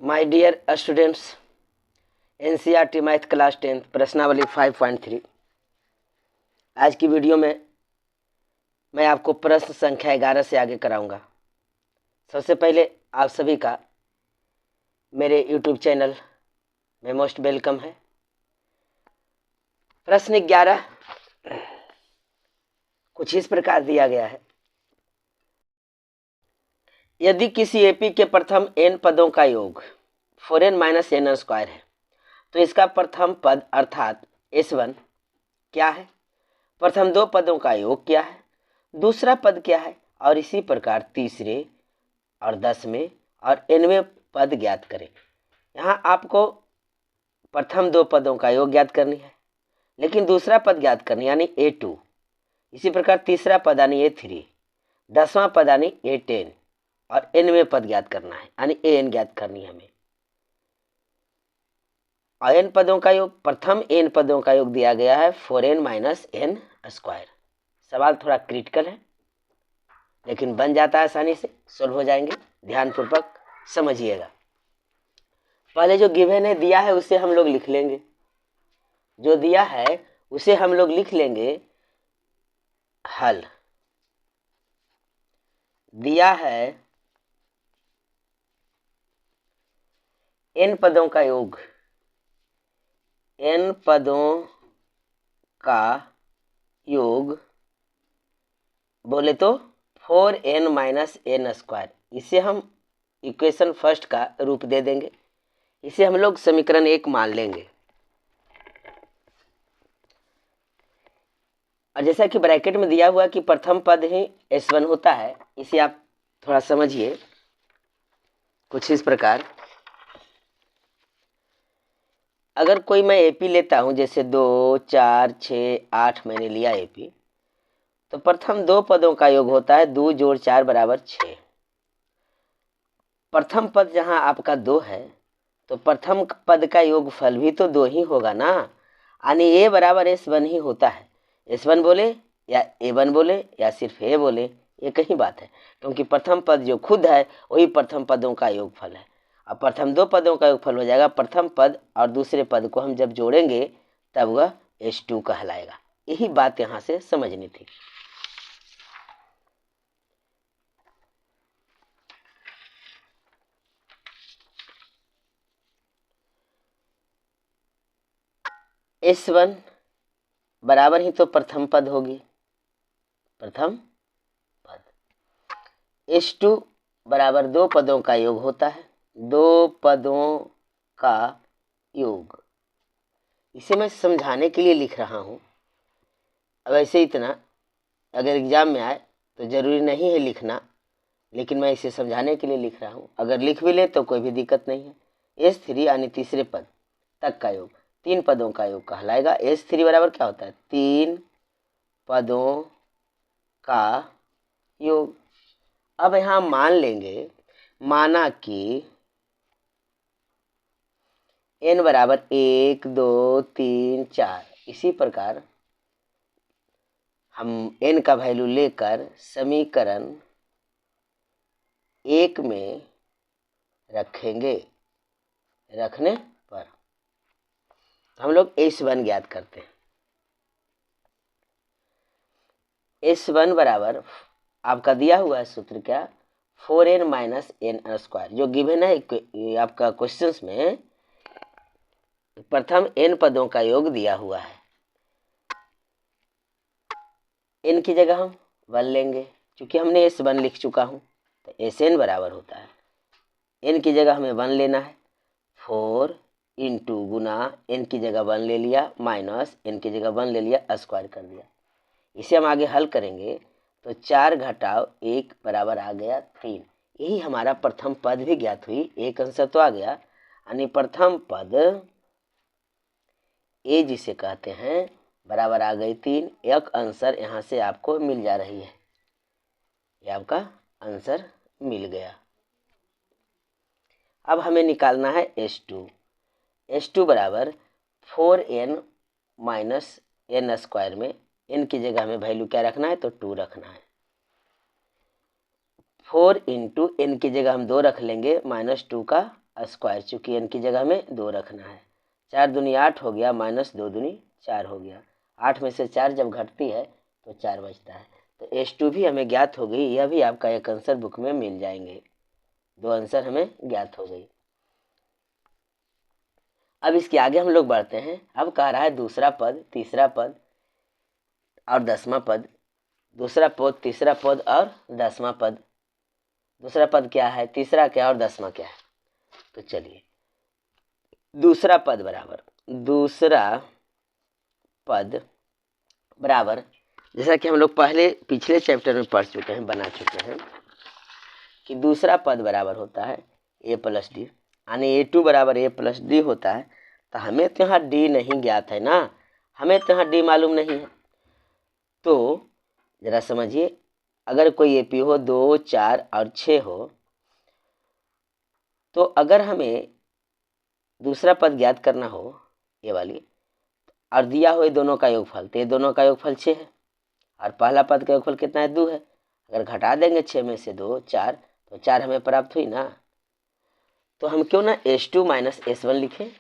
My dear students, NCERT math class 10 प्रश्नावली 5.3। आज की वीडियो में मैं आपको प्रश्न संख्या 11 से आगे कराऊंगा। सबसे पहले आप सभी का मेरे यूट्यूब चैनल में मोस्ट वेलकम है। प्रश्न 11 कुछ इस प्रकार दिया गया है। यदि किसी एपी के प्रथम n पदों का योग 4n - n² है तो इसका प्रथम पद अर्थात S1 क्या है, प्रथम दो पदों का योग क्या है, दूसरा पद क्या है, और इसी प्रकार तीसरे और 10वें और nवें पद ज्ञात करें। यहाँ आपको प्रथम दो पदों का योग ज्ञात करनी है, लेकिन दूसरा पद ज्ञात करनी यानी A2, इसी प्रकार तीसरा पद यानी A3, 10वां पद यानी A10 और nवें पद ज्ञात करना है यानी an ज्ञात करनी है हमें। और n पदों का योग, प्रथम n पदों का योग दिया गया है 4n - n²। सवाल थोड़ा क्रिटिकल है लेकिन बन जाता है, आसानी से सोल्व हो जाएंगे। ध्यानपूर्वक समझिएगा। पहले जो गिवन है दिया है उसे हम लोग लिख लेंगे, जो दिया है उसे हम लोग लिख लेंगे हल। दिया है n पदों का योग, n पदों का योग बोले तो 4n - n²। इसे हम इक्वेशन फर्स्ट का रूप दे देंगे, इसे हम लोग समीकरण 1 मान लेंगे। और जैसा कि ब्रैकेट में दिया हुआ कि प्रथम पद ही S1 होता है, इसे आप थोड़ा समझिए कुछ इस प्रकार। अगर कोई मैं एपी लेता हूं, जैसे 2, 4, 6, 8 मैंने लिया एपी, तो प्रथम दो पदों का योग होता है 2 + 4 = 6। प्रथम पद जहां आपका 2 है तो प्रथम पद का योगफल भी तो 2 ही होगा ना, यानी A = S1 ही होता है। S1 बोले या A1 बोले या सिर्फ A बोले, ये कहीं बात है, क्योंकि प्रथम पद जो खुद है वही प्रथम पदों का योगफल है। अब प्रथम दो पदों का योगफल हो जाएगा, प्रथम पद और दूसरे पद को हम जब जोड़ेंगे तब वह S2 कहलाएगा। यही बात यहाँ से समझनी थी। S1 बराबर ही तो प्रथम पद होगी, प्रथम पद। S2 बराबर दो पदों का योग होता है, दो पदों का योग। इसे मैं समझाने के लिए लिख रहा हूं। अब ऐसे इतना अगर एग्जाम में आए तो जरूरी नहीं है लिखना, लेकिन मैं इसे समझाने के लिए लिख रहा हूं। अगर लिख भी ले तो कोई भी दिक्कत नहीं है। S3 यानी तीसरे पद तक का योग, तीन पदों का योग कहलाएगा। S3 बराबर क्या होता है, 3 पदों का योग। अब यहां मान लेंगे, माना कि n बराबर 1, 2, 3, 4, इसी प्रकार हम n का वैल्यू लेकर समीकरण 1 में रखेंगे। रखने पर हम लोग S1 ज्ञात करते हैं। S1 बराबर आपका दिया हुआ है सूत्र क्या, 4n - n²। जो गिवन है आपका क्वेश्चंस में, प्रथम n पदों का योग दिया हुआ है। n की जगह हम 1 लेंगे, क्योंकि हमने S1 लिख चुका हूं, तो Sn बराबर होता है, n की जगह हमें 1 लेना है, 4 इंटू गुना n की जगह 1 ले लिया माइनस n की जगह 1 ले लिया, स्क्वायर कर दिया। इसे हम आगे हल करेंगे तो 4 घटाव 1 बराबर आ गया 3। यही हमारा प्रथम पद भी ज्ञात हुई, एक आंसर तो आ गया, यानी प्रथम पद ए जिसे कहते हैं बराबर आ गई 3। एक आंसर यहाँ से आपको मिल जा रही है, ये आपका आंसर मिल गया। अब हमें निकालना है S2। S2 बराबर 4n - n² में n की जगह हमें वैल्यू क्या रखना है, तो 2 रखना है। 4 इंटू n की जगह हम 2 रख लेंगे, -2 का स्क्वायर, चूँकि n की जगह में 2 रखना है। 4 दूनी 8 हो गया, माइनस 2 दूनी 4 हो गया। 8 में से 4 जब घटती है तो 4 बचता है। तो H2 भी हमें ज्ञात हो गई। यह भी आपका एक आंसर बुक में मिल जाएंगे। 2 आंसर हमें ज्ञात हो गई। अब इसके आगे हम लोग बढ़ते हैं। अब कह रहा है दूसरा पद, तीसरा पद और 10वां पद। दूसरा पद, तीसरा पद और 10वां पद। दूसरा पद क्या है, तीसरा क्या और 10वां क्या है? तो चलिए, दूसरा पद बराबर, दूसरा पद बराबर, जैसा कि हम लोग पहले पिछले चैप्टर में पढ़ चुके हैं, बना चुके हैं कि दूसरा पद बराबर होता है a प्लस डी, यानी A2 बराबर a प्लस डी होता है। तो हमें तो यहाँ डी नहीं ज्ञात है ना, हमें तो यहाँ डी मालूम नहीं है। तो जरा समझिए, अगर कोई AP हो 2, 4 और 6 हो, तो अगर हमें दूसरा पद ज्ञात करना हो, ये वाली, और दिया हो ये दोनों का योगफल, तो ये दोनों का योगफल 6 है और पहला पद का योगफल कितना है, 2 है। अगर घटा देंगे 6 में से 2, 4, तो 4 हमें प्राप्त हुई ना। तो हम क्यों ना H2 माइनस S1 लिखें,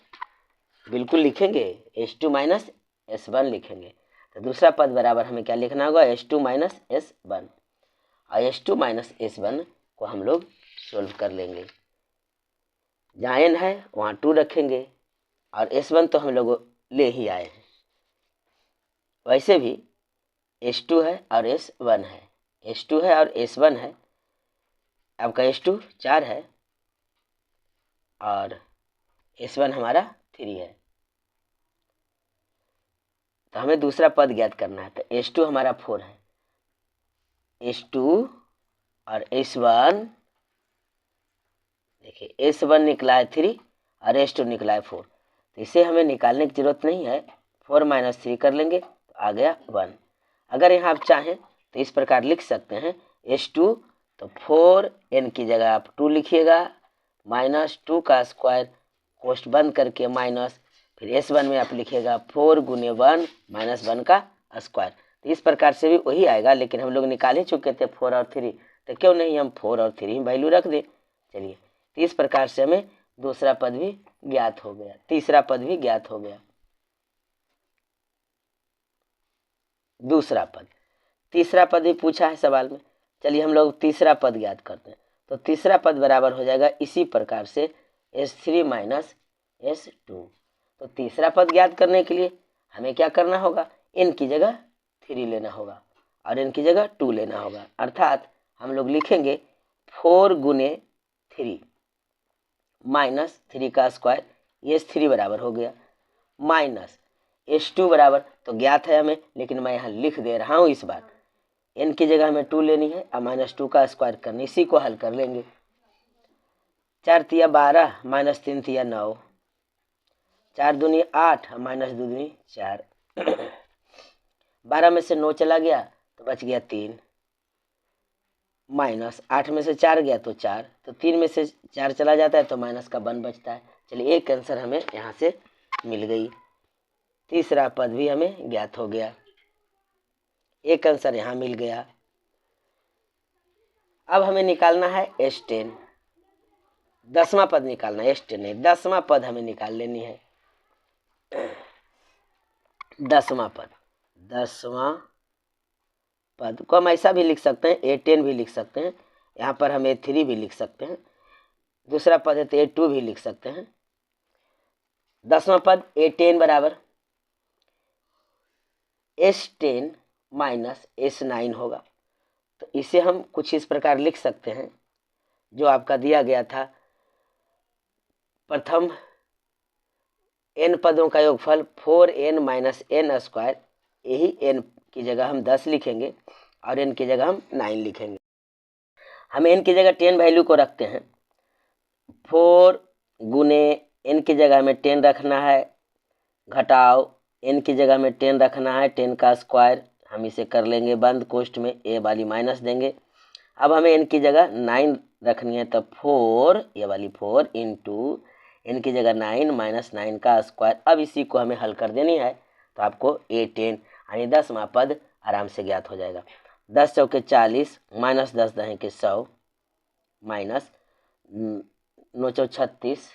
बिल्कुल लिखेंगे, H2 माइनस S1 लिखेंगे। तो दूसरा पद बराबर हमें क्या लिखना होगा, H2 माइनस S1, और H2 माइनस S1 को हम लोग सोल्व कर लेंगे। जहाँ n है वहाँ 2 रखेंगे और S1 तो हम लोग ले ही आए हैं। वैसे भी H2 है और S1 है, H2 है और S1 है। आपका H2 4 है और S1 हमारा 3 है। तो हमें दूसरा पद ज्ञात करना है। तो H2 हमारा 4 है, H2 और S1, देखिए S1 निकला है 3 और H2 निकला है 4। तो इसे हमें निकालने की जरूरत नहीं है, 4 माइनस 3 कर लेंगे तो आ गया 1। अगर यहाँ आप चाहें तो इस प्रकार लिख सकते हैं H2, तो 4 n की जगह आप 2 लिखिएगा, माइनस 2 का स्क्वायर, कोष्ठ बंद करके माइनस, फिर S1 में आप लिखिएगा 4 गुने 1 माइनस 1 का स्क्वायर। तो इस प्रकार से भी वही आएगा, लेकिन हम लोग निकाल ही चुके थे 4 और 3, तो क्यों नहीं हम 4 और 3 वैल्यू रख दें। चलिए, तो इस प्रकार से हमें दूसरा पद भी ज्ञात हो गया, तीसरा पद भी ज्ञात हो गया। दूसरा पद, तीसरा पद भी पूछा है सवाल में। चलिए हम लोग तीसरा पद ज्ञात करते हैं। तो तीसरा पद बराबर हो जाएगा इसी प्रकार से S3 माइनस S2। तो तीसरा पद ज्ञात करने के लिए हमें क्या करना होगा, n की जगह 3 लेना होगा और n की जगह 2 लेना होगा। अर्थात हम लोग लिखेंगे 4 गुने 3 माइनस 3 का स्क्वायर, ये S3 बराबर हो गया, माइनस H2 बराबर तो ज्ञात है हमें, लेकिन मैं यहाँ लिख दे रहा हूँ इस बार, n की जगह हमें 2 लेनी है और माइनस 2 का स्क्वायर करने, इसी को हल कर लेंगे। 4 तिया 12 माइनस 3 तिया 9, 4 दूनी 8 माइनस 2 दूनी 4। 12 में से 9 चला गया तो बच गया 3, माइनस 8 में से 4 गया तो 4, तो 3 में से 4 चला जाता है तो माइनस का 1 बचता है। चलिए, एक आंसर हमें यहाँ से मिल गई, तीसरा पद भी हमें ज्ञात हो गया, एक आंसर यहाँ मिल गया। अब हमें निकालना है S10, 10वां पद निकालना है, S10 नहीं, 10वां पद हमें निकाल लेनी है। 10वां पद, 10वां पद को हम ऐसा भी लिख सकते हैं, A10 भी लिख सकते हैं, यहाँ पर हम A3 भी लिख सकते हैं, दूसरा पद है तो A2 भी लिख सकते हैं। 10वां पद A10 बराबर S10 माइनस S9 होगा। तो इसे हम कुछ इस प्रकार लिख सकते हैं, जो आपका दिया गया था, प्रथम n पदों का योगफल 4n माइनस n स्क्वायर, यही n की जगह हम 10 लिखेंगे और n की जगह हम 9 लिखेंगे। हम n की जगह 10 वैल्यू को रखते हैं, 4 गुने n की जगह हमें 10 रखना है, घटाओ n की जगह में 10 रखना है, 10 का स्क्वायर, हम इसे कर लेंगे बंद, कोष्ठ में a वाली माइनस देंगे। अब हमें n की जगह 9 रखनी है, तो 4, ये वाली 4 इंटू n की जगह 9 माइनस 9 का स्क्वायर। अब इसी को हमें हल कर देनी है, तो आपको A10 यानी 10वां पद आराम से ज्ञात हो जाएगा। 10 चौके 40 माइनस 10 दहें के 100 माइनस 9 चौ 36,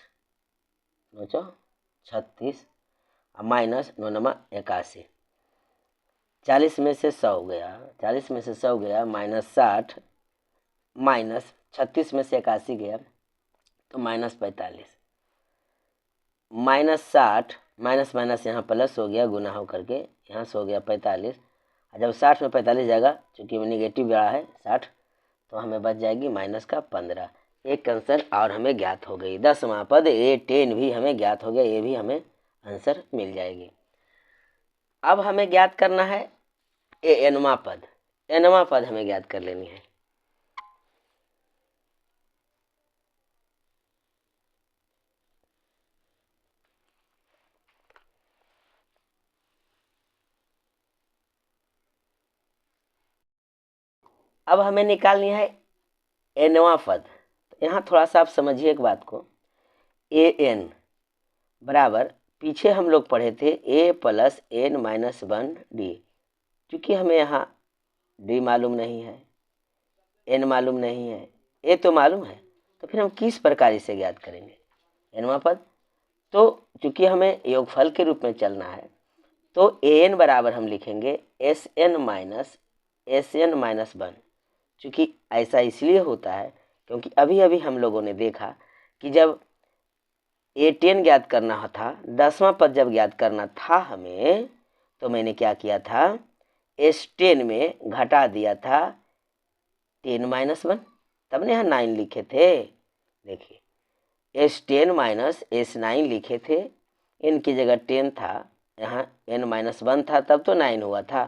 9 चौ 36 माइनस 9 नमा 81, 40 में से 100 गया, 40 में से 100 गया, माइनस 60, माइनस 36 में से 81 गया तो माइनस 45, माइनस 60, माइनस माइनस यहाँ प्लस हो गया, गुना हो करके यहाँ से हो गया 45, और जब 60 में 45 जाएगा, चूँकि निगेटिव रहा है 60, तो हमें बच जाएगी माइनस का 15। एक आंसर और हमें ज्ञात हो गई। 10वां पद A10 भी हमें ज्ञात हो गया, ये भी हमें आंसर मिल जाएगी। अब हमें ज्ञात करना है Nवां पद। Nवां पद हमें ज्ञात कर लेनी है। अब हमें निकालनी है Nवां पद। तो यहाँ थोड़ा सा आप समझिए एक बात को। An बराबर, पीछे हम लोग पढ़े थे A plus N minus 1D। क्योंकि हमें यहाँ D मालूम नहीं है, N मालूम नहीं है, A तो मालूम है, तो फिर हम किस प्रकार इसे ज्ञात करेंगे Nवां पद। तो चूँकि हमें योगफल के रूप में चलना है, तो An बराबर हम लिखेंगे Sn माइनस Sn माइनस 1। चूँकि ऐसा इसलिए होता है क्योंकि अभी अभी हम लोगों ने देखा कि जब A10 ज्ञात करना था, 10वां पद जब ज्ञात करना था हमें, तो मैंने क्या किया था, S10 में घटा दिया था 10 माइनस 1, तब ने यहाँ 9 लिखे थे। देखिए S10 माइनस S9 लिखे थे, इनकी जगह 10 था, यहाँ n माइनस 1 था, तब तो 9 हुआ था।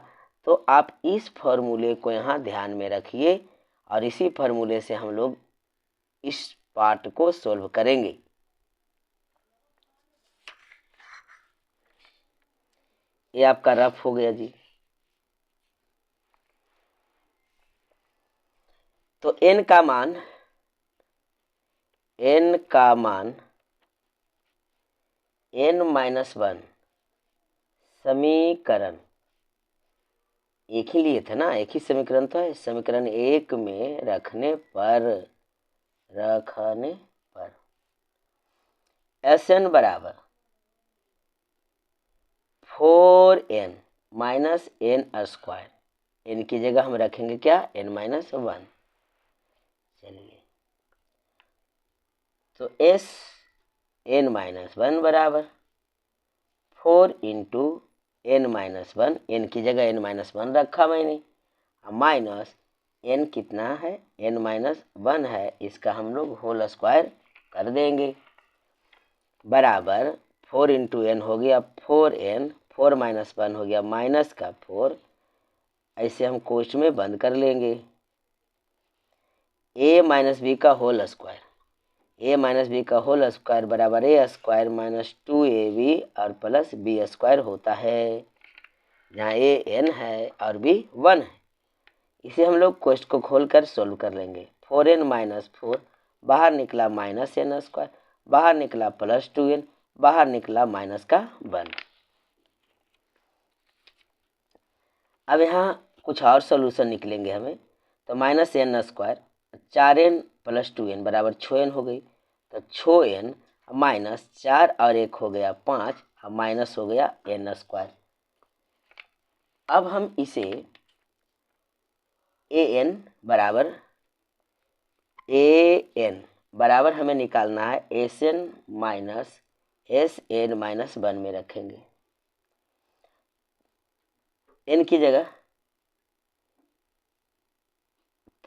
तो आप इस फॉर्मूले को यहाँ ध्यान में रखिए और इसी फॉर्मूले से हम लोग इस पार्ट को सोल्व करेंगे। ये आपका रफ हो गया जी। तो n का मान n माइनस 1 समीकरण एक ही लिए थे ना, एक ही समीकरण तो है। समीकरण 1 में रखने पर Sn बराबर 4n minus n square, n की जगह हम रखेंगे क्या, n माइनस 1। चलिए, तो Sn माइनस 1 बराबर 4 इंटू n माइनस 1, n की जगह n माइनस 1 रखा मैंने, माइनस n कितना है, n माइनस 1 है, इसका हम लोग होल स्क्वायर कर देंगे, बराबर 4 इंटू n हो गया 4n, 4 माइनस 1 हो गया माइनस का 4, ऐसे हम कोष्ठ में बंद कर लेंगे। a माइनस बी का whole square, a minus B का होल स्क्वायर बराबर a स्क्वायर माइनस 2ab और प्लस b स्क्वायर होता है, जहाँ a n है और b 1 है। इसे हम लोग कोष्ठ को खोलकर सोल्व कर लेंगे। 4n माइनस 4 बाहर निकला माइनस n स्क्वायर, बाहर निकला प्लस 2n, बाहर निकला माइनस का 1। अब यहाँ कुछ और सोल्यूशन निकलेंगे हमें। तो minus n square 4n plus 2n बराबर 6n हो गई, तो 6n माइनस 4 और 1 हो गया 5, अब माइनस हो गया n स्क्वायर। अब हम इसे an बराबर हमें निकालना है Sn माइनस Sn माइनस 1 में रखेंगे। n की जगह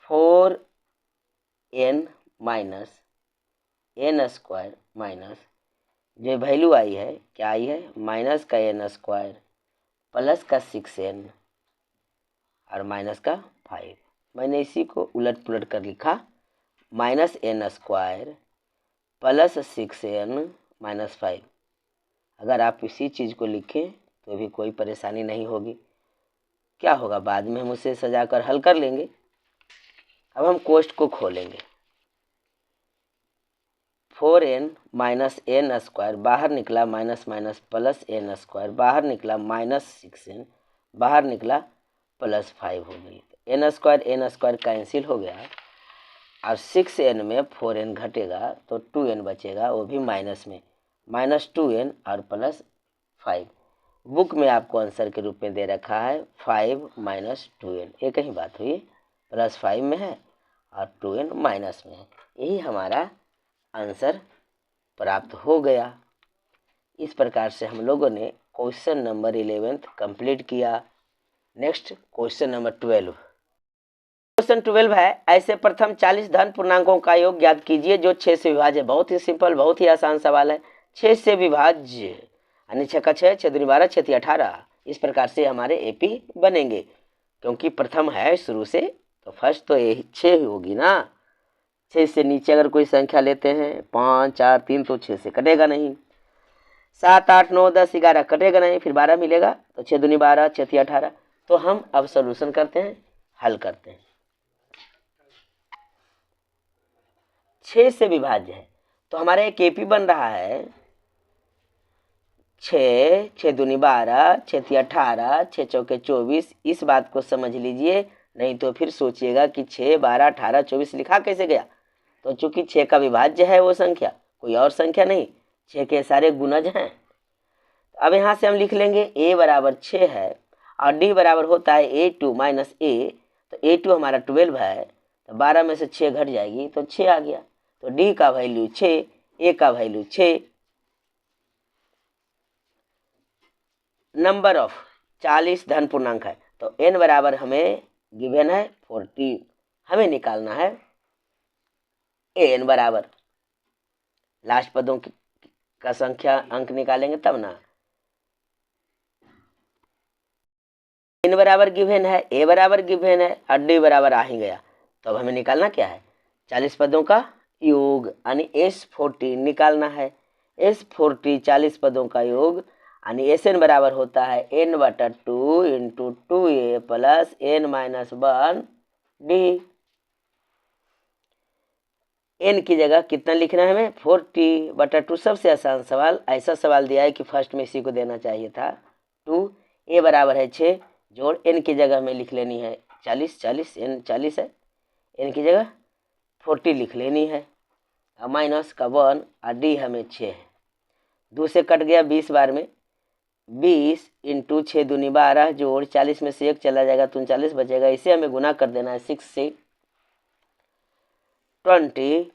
4n minus n square minus जो वैल्यू आई है, क्या आई है, माइनस का n स्क्वायर प्लस का 6n और माइनस का 5। मैंने इसी को उलट पुलट कर लिखा, minus n square plus 6n minus 5। अगर आप इसी चीज़ को लिखें तो भी कोई परेशानी नहीं होगी। क्या होगा, बाद में हम उसे सजाकर हल कर लेंगे। अब हम कोष्ठ को खोलेंगे। 4n माइनस n स्क्वायर बाहर निकला minus minus plus n square, बाहर निकला माइनस 6n, बाहर निकला प्लस 5 हो गई। n स्क्वायर कैंसिल हो गया और 6n में 4n घटेगा तो 2n बचेगा, वो भी माइनस में, -2n और +5। बुक में आपको आंसर के रूप में दे रखा है 5 - 2n, एक ही बात हुई, +5 में है और 2n माइनस में है। यही हमारा आंसर प्राप्त हो गया। इस प्रकार से हम लोगों ने क्वेश्चन नंबर 11 कंप्लीट किया। Next question number 12। क्वेश्चन 12 है, ऐसे प्रथम 40 धन पूर्णांकों का योग ज्ञात कीजिए जो 6 से विभाज्य। बहुत ही सिंपल, बहुत ही आसान सवाल है। 6 से विभाज्य यानी 6 का 6, 6 दूनी 12, 6 तिया 18। इस प्रकार से हमारे एपी बनेंगे, क्योंकि प्रथम है शुरू से, तो फर्स्ट तो यही 6 होगी ना। 6 से नीचे अगर कोई संख्या लेते हैं 5, 4, 3 तो 6 से कटेगा नहीं। 7, 8, 9, 10, 11 कटेगा नहीं, फिर 12 मिलेगा, तो 6 दूनी 12, 6 तिया 18। तो हम अब सॉल्यूशन करते हैं, हल करते हैं। 6 से विभाज्य है तो हमारा एक एपी बन रहा है 6, 6 दूनी 12, 6 तिया 18, 6 चौके 24। इस बात को समझ लीजिए, नहीं तो फिर सोचिएगा कि 6, 12, 18, 24 लिखा कैसे गया। तो चूंकि 6 का विभाज्य है वो संख्या, कोई और संख्या नहीं, 6 के सारे गुणज हैं। अब यहाँ से हम लिख लेंगे a बराबर 6 है और d बराबर होता है a2 - a। तो a2 हमारा 12 है, तो 12 में से 6 घट जाएगी तो 6 आ गया। तो d का वैल्यू 6, a का वैल्यू 6। नंबर ऑफ 40 धन पूर्णांक है, तो n बराबर हमें गिवन है 40, हमें निकालना है an बराबर, लास्ट पदों का संख्या अंक निकालेंगे तब ना। n बराबर गिवन है, a बराबर गिवन है और d बराबर आ ही गया। तो अब हमें निकालना क्या है, 40 पदों का योग यानी S40 निकालना है। S40 40 पदों का योग यानी Sn बराबर होता है n/2 × 2a + n - 1 d। n की जगह कितना लिखना है हमें, 40/2। सबसे आसान सवाल, ऐसा सवाल दिया है कि फर्स्ट में इसी को देना चाहिए था। 2 a बराबर है 6 जोड़ n की जगह में लिख लेनी है 40, 40 n 40 है, n की जगह 40 लिख लेनी है और माइनस का 1 और d हमें 6 है। 2 से कट गया 20 बार में, 20 × 6 दूनी 12 जोड़ 40 में से 1 चला जाएगा 39 बचेगा। इसे हमें गुना कर देना है 6 से। 20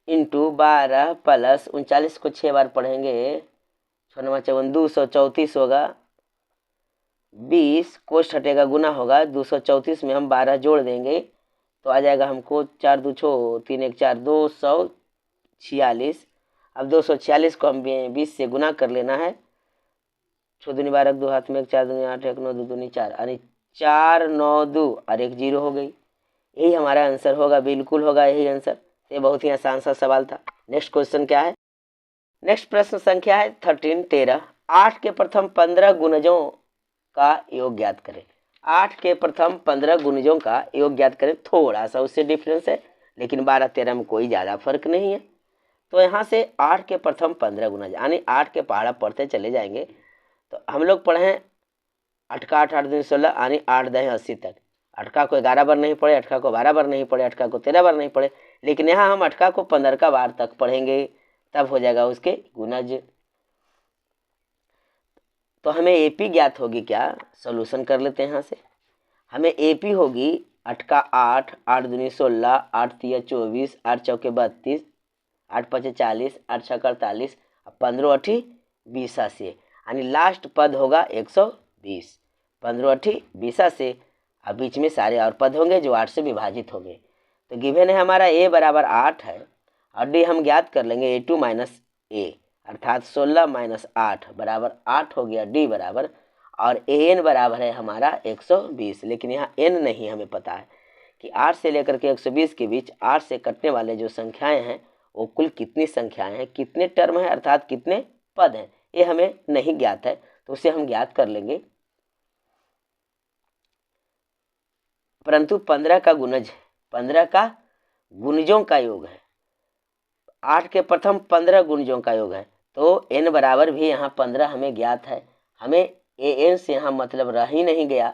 × 12 प्लस 39 को 6 बार पढ़ेंगे, 6 9 54 234 होगा। 20 कोष्ठ हटेगा गुना होगा, 234 में हम 12 जोड़ देंगे तो आ जाएगा हमको 4 2 6 3 1 4 246। अब 246 को हम 20 से गुना कर लेना है। 6 दूनी 12, 2 हाथ में 1, 4 दूनी 8, 1 9 2 दूनी 4 यानी 4 9 2 और 1 0 हो गई। यही हमारा आंसर होगा, बिल्कुल होगा यही आंसर। ये बहुत ही आसान सा सवाल था। नेक्स्ट क्वेश्चन क्या है, नेक्स्ट प्रश्न संख्या है 13 8 के प्रथम 15 गुणजों का योग ज्ञात करें। 8 के प्रथम 15 गुणजों का योग ज्ञात करें। थोड़ा सा उससे डिफरेंस है, लेकिन 12 13 में कोई ज़्यादा फर्क नहीं है। तो यहाँ से 8 के प्रथम 15 गुणज यानी 8 के पहाड़ा पढ़ते चले जाएंगे। तो हम लोग पढ़े हैं 8 का 8 8 दूनी 16 यानी 8 10 80 तक। 8 का को 11 बार नहीं पढ़े, 8 का को 12 बार नहीं पढ़े, 8 का को 13 बार नहीं पढ़े, लेकिन यहाँ हम 8 का को 15 का बार तक पढ़ेंगे, तब हो जाएगा उसके गुणज। तो हमें एपी ज्ञात होगी क्या, सॉल्यूशन कर लेते हैं यहाँ से। हमें एपी होगी 8 का 8 8 दूनी 16 8 तिया 24 8 चौके 32 8 5 40 8 6 48 15 8 20 से यानी लास्ट पद होगा 120। 15 8 20 से अब बीच में सारे और पद होंगे जो 8 से विभाजित होंगे। तो गिवन है हमारा a बराबर 8 है और d हम ज्ञात कर लेंगे a2 - a अर्थात 16 - 8 बराबर 8 हो गया d बराबर, और an बराबर है हमारा 120। लेकिन यहाँ n नहीं हमें पता है कि 8 से लेकर के 120 के बीच 8 से कटने वाले जो संख्याएं हैं वो कुल कितनी संख्याएं हैं, कितने टर्म हैं अर्थात कितने पद हैं, ये हमें नहीं ज्ञात है। तो उसे हम ज्ञात कर लेंगे, परंतु 15 का गुणज, 15 का गुणजों का योग है। 8 के प्रथम 15 गुणजों का योग है, तो n बराबर भी यहाँ 15 हमें ज्ञात है। हमें an से यहाँ मतलब रह ही नहीं गया,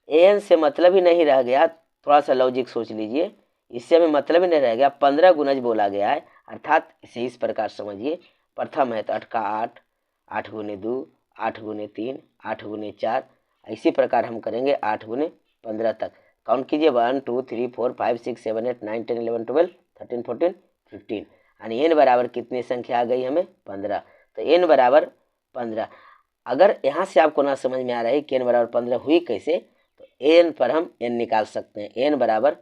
an से मतलब ही नहीं रह गया। थोड़ा सा लॉजिक सोच लीजिए, इससे हमें मतलब ही नहीं रह गया, 15 गुणज बोला गया है, अर्थात इसे इस प्रकार समझिए, प्रथम है तो 8 का 8, 8 गुने 2, 8 गुने 3, 8 गुने 4, इसी प्रकार हम करेंगे 8 गुने 15 तक। काउंट कीजिए 1 2 3 4 5 6 7 8 9 10 11 12 13 14 15, यानी एन बराबर कितनी संख्या आ गई हमें 15। तो एन बराबर 15। अगर यहाँ से आपको ना समझ में आ रहा है कि एन बराबर 15 हुई कैसे, तो एन पर हम एन निकाल सकते हैं। एन बराबर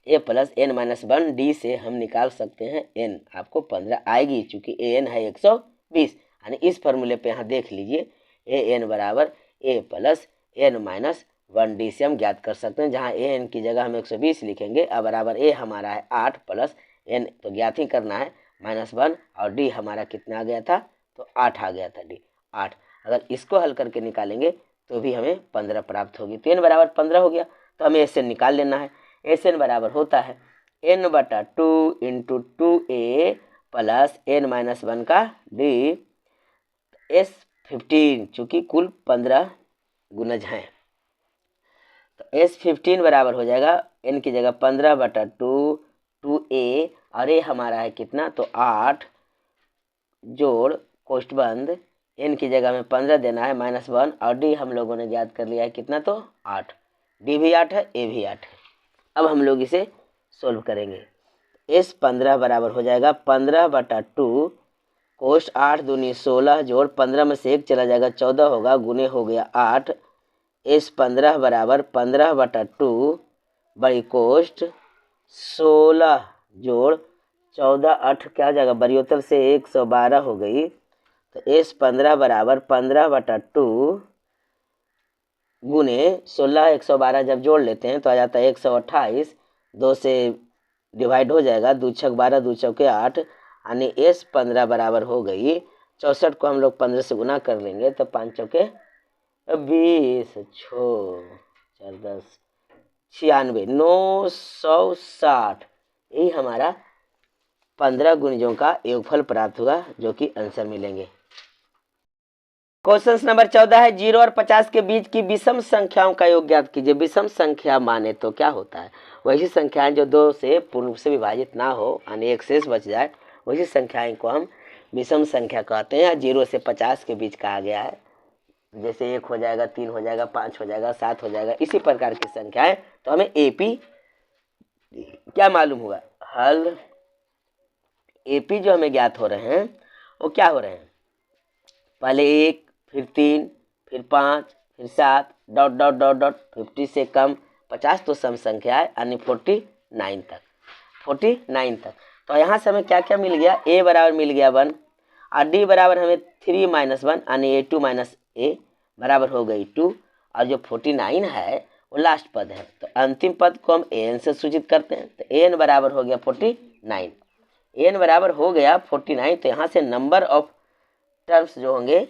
ए प्लस एन माइनस 1 डी से हम निकाल सकते हैं एन, आपको 15 आएगी, चूँकि ए एन है 120, यानी इस फॉर्मूले पे यहाँ देख लीजिए ए एन बराबर ए प्लस एन माइनस 1 डी से हम ज्ञात कर सकते हैं, जहाँ ए एन की जगह हम 120 लिखेंगे। अब बराबर ए हमारा है 8 प्लस एन तो ज्ञात ही करना है -1, और डी हमारा कितना आ गया था, तो 8 आ गया था, डी 8। अगर इसको हल करके निकालेंगे तो भी हमें 15 प्राप्त होगी। तो एन बराबर 15 हो गया, तो हमें एस एन निकाल लेना है। एस एन बराबर होता है एन बटा 2 into 2a plus N minus 1 का डी, एस 15, चूँकि कुल 15 गुणज हैं, तो एस 15 बराबर हो जाएगा एन की जगह 15 बटा 2a, और ये हमारा है कितना, तो 8 जोड़ कोष्ठ बंद, एन की जगह में 15 देना है -1, और डी हम लोगों ने याद कर लिया है कितना, तो 8। डी भी 8 है, ए भी 8 है। अब हम लोग इसे सोल्व करेंगे। एस 15 बराबर हो जाएगा 15 बटा 2 कोष्ठ 8 दूनी 16 जोड़ 15 में से 1 चला जाएगा 14 होगा, गुने हो गया 8। एस 15 बराबर 15 बटा 2 बड़ी कोष्ठ 16 जोड़ 14 8 क्या हो जाएगा, बरियोतल से 112 हो गई। तो एस 15 बराबर 15 बटा 2 गुने 16 112 जब जोड़ लेते हैं तो आ जाता है 128, 2 से डिवाइड हो जाएगा, 2 छक 12 2 चौके 8, यानी एस 15 बराबर हो गई 64 को हम लोग 15 से गुना कर लेंगे तो 5 चौके 20, 6 4 10 96 960, यही हमारा 15 गुणजों का योगफल प्राप्त हुआ, जो कि आंसर मिलेंगे। क्वेश्चन नंबर 14 है 0 और 50 के बीच की विषम संख्याओं का योग ज्ञात कीजिए। विषम संख्या माने तो क्या होता है, वैसी संख्याएं जो 2 से पूर्ण रूप से विभाजित ना हो, यानी एक शेष बच जाए, वैसी संख्याएं को हम विषम संख्या कहते हैं। 0 से 50 के बीच कहा गया है, जैसे 1 हो जाएगा, 3 हो जाएगा, 5 हो जाएगा, 7 हो जाएगा, इसी प्रकार की संख्याएं। तो हमें एपी क्या मालूम हुआ, हल एपी जो हमें ज्ञात हो रहे हैं वो क्या हो रहे हैं, पहले 1 फिर 3 फिर 5 फिर 7 डॉट डॉट डॉट डॉट 50 से कम 50 तो सम संख्या है, यानी 49 तक। तो यहाँ से हमें क्या क्या मिल गया, ए बराबर मिल गया 1, और डी बराबर हमें 3 - 1 यानी A2 - A बराबर हो गई 2, और जो 49 है वो लास्ट पद है, तो अंतिम पद को हम एन से सूचित करते हैं। तो एन बराबर हो गया 49, एन बराबर हो गया 49। तो यहाँ से नंबर ऑफ टर्म्स जो होंगे,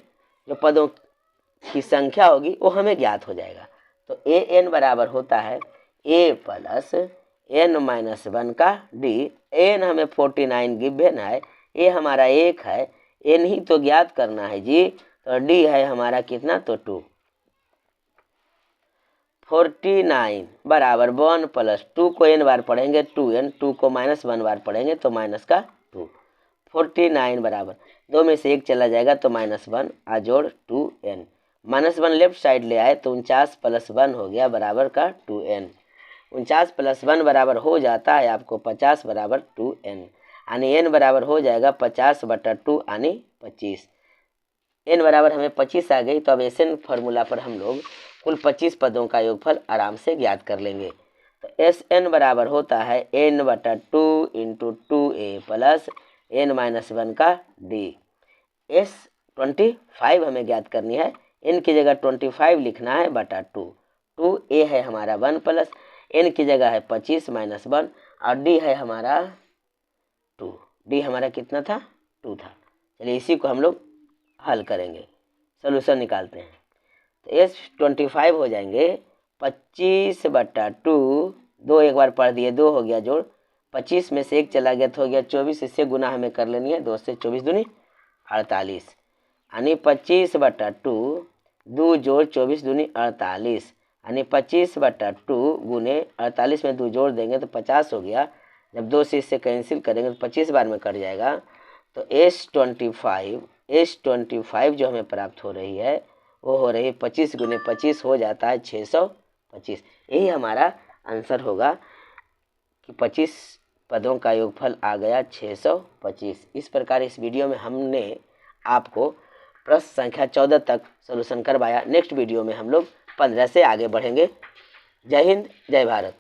जो पदों की संख्या होगी, वो हमें ज्ञात हो जाएगा। तो ए एन बराबर होता है ए प्लस एन माइनस 1 का डी। एन हमें 49 गिवन है, ए हमारा 1 है, एन ही तो ज्ञात करना है जी, तो डी है हमारा कितना, तो 2। 49 बराबर 1 प्लस 2 को n बार पढ़ेंगे 2n, 2 को -1 बार पढ़ेंगे तो माइनस का 2। 49 बराबर 2 में से 1 चला जाएगा तो -1 आ जोड़ 2n, -1 लेफ्ट साइड ले आए तो 49 + 1 हो गया बराबर का 2n। 49 + 1 बराबर हो जाता है आपको 50 बराबर 2n, यानी n बराबर हो जाएगा 50 बटा 2 यानी 25। n बराबर हमें 25 आ गई, तो अब एस एन फॉर्मूला पर हम लोग कुल 25 पदों का योगफल आराम से ज्ञात कर लेंगे। तो एस एन बराबर होता है n बटा 2 into 2a plus n minus 1 का d। एस 25 हमें ज्ञात करनी है, n की जगह 25 लिखना है बटा 2। 2a है हमारा 1 प्लस n की जगह है 25 - 1, और d है हमारा 2। d हमारा कितना था, 2 था। चलिए इसी को हम लोग हल करेंगे, सोल्यूशन निकालते हैं। तो एस 25 हो जाएंगे 25 बटा 2, 2 एक बार पढ़ दिए 2 हो गया जोड़, 25 में से 1 चला गया तो हो गया 24, इससे गुना हमें कर लेनी है, 2 से 24 दूनी 48, यानी 25 बटा 2 2 जोड़ 24 दूनी 48, यानी 25 बटा 2 गुने 48 में 2 जोड़ देंगे तो 50 हो गया, जब 2 से इससे कैंसिल करेंगे तो 25 बार में कट जाएगा। तो S25 जो हमें प्राप्त हो रही है वो हो रही है 25 गुने 25 हो जाता है 625। यही हमारा आंसर होगा कि 25 पदों का योगफल आ गया 625। इस प्रकार इस वीडियो में हमने आपको प्रश्न संख्या 14 तक सॉल्यूशन करवाया। नेक्स्ट वीडियो में हम लोग 15 से आगे बढ़ेंगे। जय हिंद, जय भारत।